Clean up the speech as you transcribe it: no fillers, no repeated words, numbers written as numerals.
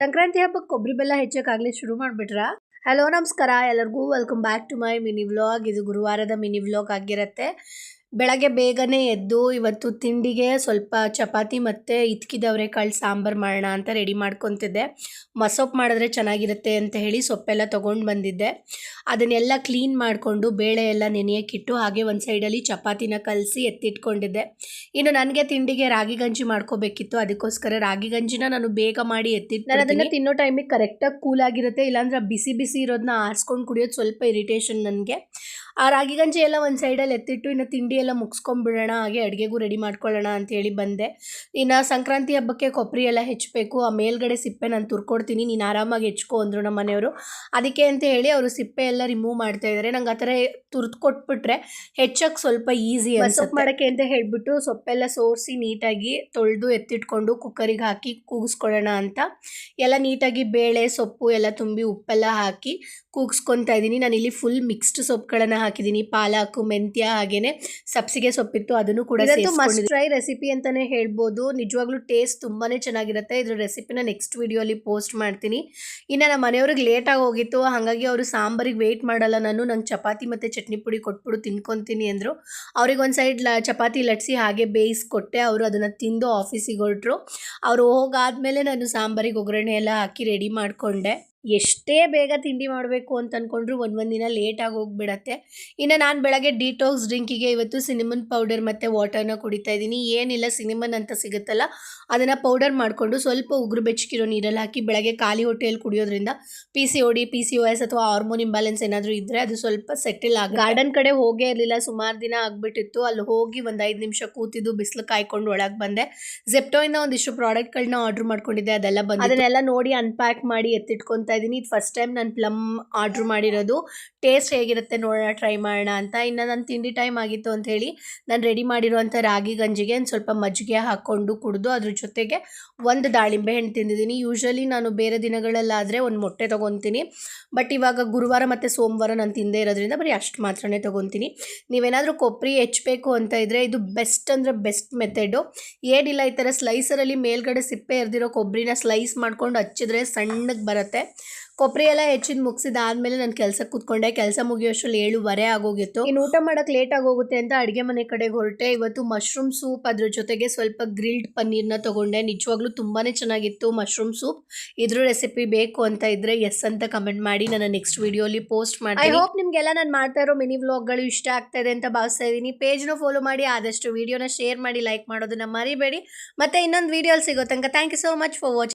ಸಂಕ್ರಾಂತಿ ಹಬ್ಬಕ್ಕೆ ಕೊಬ್ಬರಿ ಬೆಲ್ಲ ಹೆಚ್ಚಕ್ಕಾಗಲೇ ಶುರು ಮಾಡಿಬಿಟ್ರಾ? ಹಲೋ ನಮಸ್ಕಾರ ಎಲ್ಲರಿಗೂ, welcome back to my mini vlog. ಇದು ಗುರುವಾರದ ಮಿನಿ ವ್ಲಾಗ್ ಆಗಿರುತ್ತೆ. ಬೆಳಗ್ಗೆ ಬೇಗನೆ ಎದ್ದು ಇವತ್ತು ತಿಂಡಿಗೆ ಸ್ವಲ್ಪ ಚಪಾತಿ ಮತ್ತು ಇತ್ಕಿದವ್ರೆ ಕಾಳು ಸಾಂಬಾರು ಮಾಡೋಣ ಅಂತ ರೆಡಿ ಮಾಡ್ಕೊತಿದ್ದೆ. ಮಸೊಪ್ಪು ಮಾಡಿದ್ರೆ ಚೆನ್ನಾಗಿರುತ್ತೆ ಅಂತ ಹೇಳಿ ಸೊಪ್ಪೆಲ್ಲ ತೊಗೊಂಡು ಬಂದಿದ್ದೆ. ಅದನ್ನೆಲ್ಲ ಕ್ಲೀನ್ ಮಾಡಿಕೊಂಡು ಬೇಳೆ ಎಲ್ಲ ನೆನೆಯೋಕ್ಕಿಟ್ಟು ಹಾಗೆ ಒಂದು ಸೈಡಲ್ಲಿ ಚಪಾತಿನ ಕಲಸಿ ಎತ್ತಿಟ್ಕೊಂಡಿದ್ದೆ. ಇನ್ನು ನನಗೆ ತಿಂಡಿಗೆ ರಾಗಿ ಗಂಜಿ ಮಾಡ್ಕೋಬೇಕಿತ್ತು, ಅದಕ್ಕೋಸ್ಕರ ರಾಗಿ ಗಂಜಿನ ನಾನು ಬೇಗ ಮಾಡಿ ಎತ್ತಿಟ್ಟು ನಾನು ಅದನ್ನು ತಿನ್ನೋ ಟೈಮಿಗೆ ಕರೆಕ್ಟಾಗಿ ಕೂಲಾಗಿರುತ್ತೆ. ಇಲ್ಲಾಂದ್ರೆ ಬಿಸಿ ಬಿಸಿ ಇರೋದನ್ನ ಆರಿಸ್ಕೊಂಡು ಕುಡಿಯೋದು ಸ್ವಲ್ಪ ಇರಿಟೇಷನ್ ನನಗೆ. ಆ ರಾಗಿ ಗಂಜಿ ಎಲ್ಲ ಒಂದು ಸೈಡಲ್ಲಿ ಎತ್ತಿಟ್ಟು ಇನ್ನು ತಿಂಡಿ ಎಲ್ಲ ಮುಗಿಸ್ಕೊಂಡ್ಬಿಡೋಣ, ಹಾಗೆ ಅಡುಗೆಗೂ ರೆಡಿ ಮಾಡ್ಕೊಳ್ಳೋಣ ಅಂತೇಳಿ ಬಂದೆ. ಇನ್ನು ಸಂಕ್ರಾಂತಿ ಹಬ್ಬಕ್ಕೆ ಕೊಬ್ಬರಿ ಎಲ್ಲ ಹೆಚ್ಚಬೇಕು, ಆ ಮೇಲ್ಗಡೆ ಸಿಪ್ಪೆ ನಾನು ತುರ್ಕೊಡ್ತೀನಿ, ನೀನು ಆರಾಮಾಗಿ ಹೆಚ್ಕೊ ಅಂದರು ನಮ್ಮ ಮನೆಯವರು. ಅದಕ್ಕೆ ಅಂತ ಹೇಳಿ ಅವರು ಸಿಪ್ಪೆ ಎಲ್ಲ ರಿಮೂವ್ ಮಾಡ್ತಾ ಇದ್ದಾರೆ. ನಂಗೆ ಆ ಥರ ತುರ್ದು ಕೊಟ್ಬಿಟ್ರೆ ಹೆಚ್ಚಕ್ಕೆ ಸ್ವಲ್ಪ ಈಸಿ ಸೊಪ್ಪು ಮಾಡೋಕ್ಕೆ ಅಂತ ಹೇಳಿಬಿಟ್ಟು ಸೊಪ್ಪೆಲ್ಲ ಸೋರಿಸಿ ನೀಟಾಗಿ ತೊಳೆದು ಎತ್ತಿಟ್ಕೊಂಡು ಕುಕ್ಕರಿಗೆ ಹಾಕಿ ಕೂಗಿಸ್ಕೊಳ್ಳೋಣ ಅಂತ ಎಲ್ಲ ನೀಟಾಗಿ ಬೇಳೆ ಸೊಪ್ಪು ಎಲ್ಲ ತುಂಬಿ ಉಪ್ಪೆಲ್ಲ ಹಾಕಿ ಕೂಗಿಸ್ಕೊತಾ ಇದ್ದೀನಿ. ನಾನಿಲ್ಲಿ ಫುಲ್ ಮಿಕ್ಸ್ಡ್ ಸೊಪ್ಪುಗಳನ್ನು ಹಾಕಿದ್ದೀನಿ, ಪಾಲಕು, ಮೆಂತ್ಯ, ಹಾಗೇನೆ ಸಬ್ಸಿಗೆ ಸೊಪ್ಪಿತ್ತು, ಅದನ್ನು ಕೂಡ ಮಸ್ಟ್ ಟ್ರೈ ರೆಸಿಪಿ ಅಂತಾನೆ ಹೇಳ್ಬೋದು. ನಿಜವಾಗ್ಲೂ ಟೇಸ್ಟ್ ತುಂಬಾನೇ ಚೆನ್ನಾಗಿರುತ್ತೆ. ಇದ್ರ ರೆಸಿಪಿನ ನೆಕ್ಸ್ಟ್ ವಿಡಿಯೋಲಿ ಪೋಸ್ಟ್ ಮಾಡ್ತೀನಿ. ಇನ್ನು ನಮ್ಮ ಮನೆಯವ್ರಿಗೆ ಲೇಟಾಗಿ ಹೋಗಿತ್ತು, ಹಾಗಾಗಿ ಅವರು ಸಾಂಬಾರಿಗೆ ವೆಯ್ಟ್ ಮಾಡಲ್ಲ, ನಂಗೆ ಚಪಾತಿ ಮತ್ತು ಚಟ್ನಿ ಪುಡಿ ಕೊಟ್ಬಿಡು ತಿನ್ಕೊತೀನಿ ಅಂದರು. ಅವ್ರಿಗೆ ಒಂದು ಸೈಡ್ ಚಪಾತಿ ಲಟ್ಸಿ ಹಾಗೆ ಬೇಯಿಸ್ಕೊಟ್ಟೆ. ಅವರು ಅದನ್ನು ತಿಂದು ಆಫೀಸಿಗೆ ಹೊರಟರು. ಅವರು ಹೋಗಾದ್ಮೇಲೆ ನಾನು ಸಾಂಬಾರಿಗೆ ಒಗ್ಗರಣೆ ಎಲ್ಲ ಹಾಕಿ ರೆಡಿ ಮಾಡಿಕೊಂಡೆ. ಎಷ್ಟೇ ಬೇಗ ತಿಂಡಿ ಮಾಡಬೇಕು ಅಂತ ಅಂದ್ಕೊಂಡ್ರು ಒಂದೊಂದಿನ ಲೇಟಾಗಿ ಹೋಗಿಬಿಡತ್ತೆ. ಇನ್ನು ನಾನು ಬೆಳಗ್ಗೆ ಡಿಟಾಕ್ಸ್ ಡ್ರಿಂಕಿಗೆ ಇವತ್ತು ಸಿನಿಮನ್ ಪೌಡರ್ ಮತ್ತು ವಾಟರ್ನ ಕುಡಿತಾ ಇದ್ದೀನಿ. ಏನಿಲ್ಲ, ಸಿನಿಮನ್ ಅಂತ ಸಿಗುತ್ತಲ್ಲ ಅದನ್ನು ಪೌಡರ್ ಮಾಡಿಕೊಂಡು ಸ್ವಲ್ಪ ಉಗುರು ಬೆಚ್ಚಗಿರೋ ನೀರಲ್ಲಿ ಹಾಕಿ ಬೆಳಗ್ಗೆ ಖಾಲಿ ಹೊಟ್ಟೆಯಲ್ಲಿ ಕುಡಿಯೋದ್ರಿಂದ PCOD, PCOS ಅಥವಾ ಹಾರ್ಮೋನ್ ಇಂಬ್ಯಾಲೆನ್ಸ್ ಏನಾದರೂ ಇದ್ದರೆ ಅದು ಸ್ವಲ್ಪ ಸೆಟಲ್ ಆಗಿ. ಗಾರ್ಡನ್ ಕಡೆ ಹೋಗೇ ಇರಲಿಲ್ಲ, ಸುಮಾರು ದಿನ ಆಗಿಬಿಟ್ಟಿತ್ತು. ಅಲ್ಲಿ ಹೋಗಿ ಒಂದು 5 ನಿಮಿಷ ಕೂತಿದ್ದು ಬಿಸಿಲು ಕಾಯ್ಕೊಂಡು ಒಳಗೆ ಬಂದೆ. ಝೆಪ್ಟೋಯಿಂದ ಒಂದಿಷ್ಟು ಪ್ರಾಡಕ್ಟ್ಗಳನ್ನ ಆರ್ಡ್ರ್ ಮಾಡ್ಕೊಂಡಿದ್ದೆ, ಅದೆಲ್ಲ ಬಂದು ಅದನ್ನೆಲ್ಲ ನೋಡಿ ಅನ್ಪ್ಯಾಕ್ ಮಾಡಿ ಎತ್ತಿಟ್ಕೊತಾ ಇದ್ದೀನಿ. ಇದು ಫಸ್ಟ್ ಟೈಮ್ ನಾನು ಪ್ಲಮ್ ಆರ್ಡ್ರ್ ಮಾಡಿರೋದು. ಟೇಸ್ಟ್ ಹೇಗಿರುತ್ತೆ ನೋಡೋಣ, ಟ್ರೈ ಮಾಡೋಣ ಅಂತ. ಇನ್ನು ನನ್ನ ತಿಂಡಿ ಟೈಮ್ ಆಗಿತ್ತು ಅಂತ ಹೇಳಿ ನಾನು ರೆಡಿ ಮಾಡಿರುವಂಥ ರಾಗಿ ಗಂಜಿಗೆ ಒಂದು ಸ್ವಲ್ಪ ಮಜ್ಜಿಗೆ ಹಾಕ್ಕೊಂಡು ಕುಡಿದು ಅದ್ರ ಜೊತೆಗೆ ಒಂದು ದಾಳಿಂಬೆ ಹಣ್ಣು ತಿಂದಿದ್ದೀನಿ. ಯೂಶ್ವಲಿ ನಾನು ಬೇರೆ ದಿನಗಳಲ್ಲಾದರೆ ಒಂದು ಮೊಟ್ಟೆ ತೊಗೊತೀನಿ, ಬಟ್ ಇವಾಗ ಗುರುವಾರ ಮತ್ತು ಸೋಮವಾರ ನಾನು ತಿಂದೇ ಇರೋದ್ರಿಂದ ಬರೀ ಅಷ್ಟು ಮಾತ್ರನೇ ತೊಗೊತೀನಿ. ನೀವೇನಾದರೂ ಕೊಬ್ಬರಿ ಹೆಚ್ಚಬೇಕು ಅಂತ ಇದ್ದರೆ ಇದು ಬೆಸ್ಟ್ ಅಂದರೆ ಬೆಸ್ಟ್ ಮೆಥಡು. ಏನಿಲ್ಲ, ಈ ಥರ ಸ್ಲೈಸರಲ್ಲಿ ಮೇಲ್ಗಡೆ ಸಿಪ್ಪೆ ಎರ್ದಿರೋ ಕೊಬ್ಬರಿನ ಸ್ಲೈಸ್ ಮಾಡ್ಕೊಂಡು ಹಚ್ಚಿದ್ರೆ ಸಣ್ಣಗೆ ಬರುತ್ತೆ. ಕೊಬ್ಬರಿ ಎಲ್ಲ ಹೆಚ್ಚಿದ ಮುಗಿಸಿದಾದ್ಮೇಲೆ ನಾನು ಕೆಲಸಕ್ಕೆ ಕೂತ್ಕೊಂಡೆ. ಕೆಲಸ ಮುಗಿಯೋಷ್ಟರಲ್ಲಿ 7:15 ಆಗೋಗಿತ್ತು. ಇನ್ನು ಊಟ ಮಾಡೋಕ್ಕೆ ಲೇಟ್ ಆಗೋಗುತ್ತೆ ಅಂತ ಅಡುಗೆ ಮನೆ ಕಡೆಗೆ ಹೊರಟೆ. ಇವತ್ತು ಮಶ್ರೂಮ್ ಸೂಪ್, ಅದ್ರ ಜೊತೆಗೆ ಸ್ವಲ್ಪ ಗ್ರಿಲ್ಡ್ ಪನ್ನೀರ್ನ ತೊಗೊಂಡೆ. ನಿಜವಾಗ್ಲೂ ತುಂಬಾ ಚೆನ್ನಾಗಿತ್ತು ಮಶ್ರೂಮ್ ಸೂಪ್. ಇದ್ರ ರೆಸಿಪಿ ಬೇಕು ಅಂತ ಇದ್ದರೆ ಎಸ್ ಅಂತ ಕಮೆಂಟ್ ಮಾಡಿ, ನಾನು ನೆಕ್ಸ್ಟ್ ವಿಡಿಯೋಲಿ ಪೋಸ್ಟ್ ಮಾಡ್ತೀನಿ. ಐ ಹೋಪ್ ನಿಮಗೆಲ್ಲ ನಾನು ಮಾಡ್ತಾ ಇರೋ ಮಿನಿ ವ್ಲಾಗ್ಗಳು ಇಷ್ಟ ಆಗ್ತಾ ಇದೆ ಅಂತ ಭಾವಿಸ್ತಾ ಇದ್ದೀನಿ. ಪೇಜ್ನ ಫಾಲೋ ಮಾಡಿ, ಆದಷ್ಟು ವಿಡಿಯೋನ ಶೇರ್ ಮಾಡಿ, ಲೈಕ್ ಮಾಡೋದನ್ನ ಮರಿಬೇಡಿ. ಮತ್ತೆ ಇನ್ನೊಂದು ವಿಡಿಯೋಲಿ ಸಿಗೋ ತನಕ thank you so much for watching.